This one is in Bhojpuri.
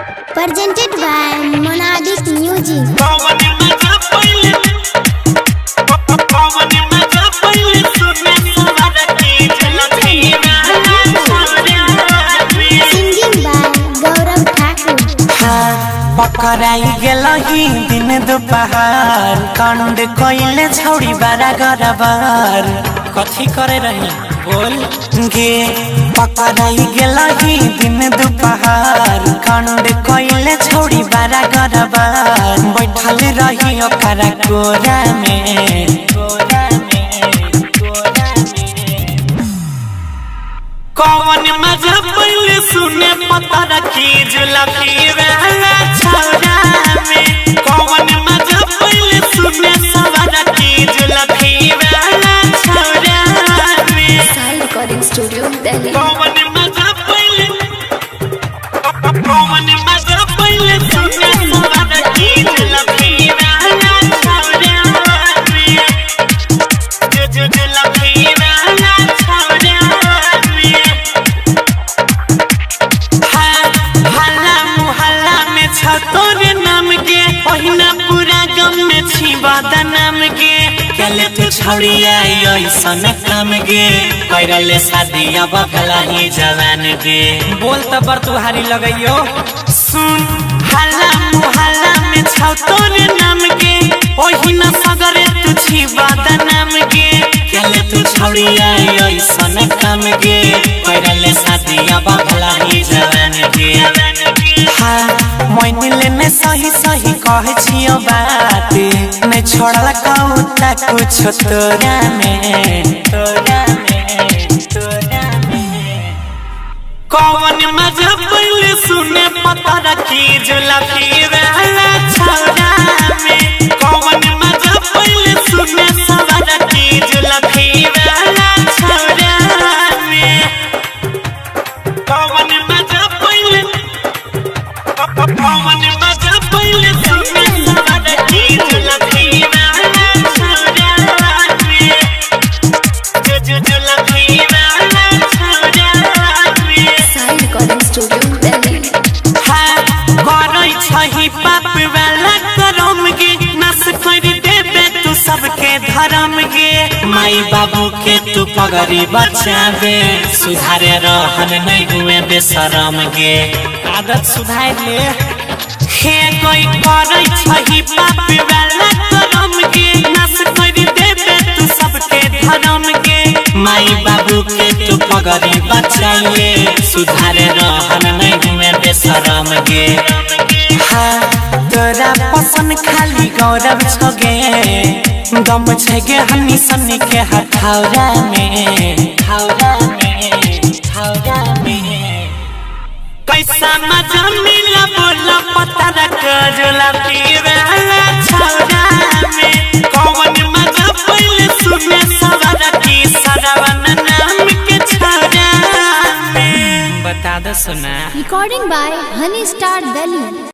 Presented by Monadic Music. Singing by Gaurav Thakur. पकड़ाई गेलही दिन दोपहर कांड कोइले छौड़ी बारा गरबार कथी करे रही बोल गे पकड़ाई गेलही दिन दोपहर कांड कोइले छौड़ी बारा गरबार बैठल रही ओकरा कोरा में कौन मजा पहले सुने पता रखी जुलफी वाला छौरा में कौन मजा पहले सुने सवार रखी जुलफी वाला छौरा में Sai Recording Studio, Delhi. कौन मजा पहले सुने सवार रखी जुलफी वाला छौरा में जुलफी वाला छौरा में तोरे नाम के पहिना पूरा गम में छी बदनाम के कले तू छौड़िया ऐसन काम गे करले शादी अब भला ही जवान गे बोल त बर तुहारी लगइयो सुन हल्ला मुहल्ला में छौ तोरे नाम के ओहिना सगरे तू छी बदनाम गे कले तू छौड़िया ऐसन काम गे करले शादी अब भला ही जवान गे मैंने ने सही सही कहे छियो बात नहीं छोड़ला कहूता कुछ तोरा में कौन मजा पहले सुने पता रखी जुलफी वाला छौरा में कौन मजा पहले सुने सवार रखी जुलफी वाला छौरा में कौन मजा पहले सुने सवार रखी जुलफी वाला छौरा में जुलफी वाला छौरा में Sai Recording Studio, Delhi. करई छही पाप वाला करम गे नाश कर देबे तू सबके धर्म गे माई बाबू के तू पगड़ी बचावे सुधारे रहन नहीं हुए बेशरम गे आदत सुधार ले हे कोई करई छही पाप वाला करम गे नाश कर देबे तू सबके धर्म गे माई बाबू के तू पगड़ी बचाइए सुधारे रहन नहीं हुए बेशरम गे तोरा पसंद खाली गौरव छगे दम छगे हनी सन्नी के हथौरा में कैसा मजा मिला बोला पता रख जुलफी वाला छौरा में कौन मजा पहले सुने सवार रखी सरवन नाम के छौरा में बता दो सुना Recording by Honey Star, Delhi.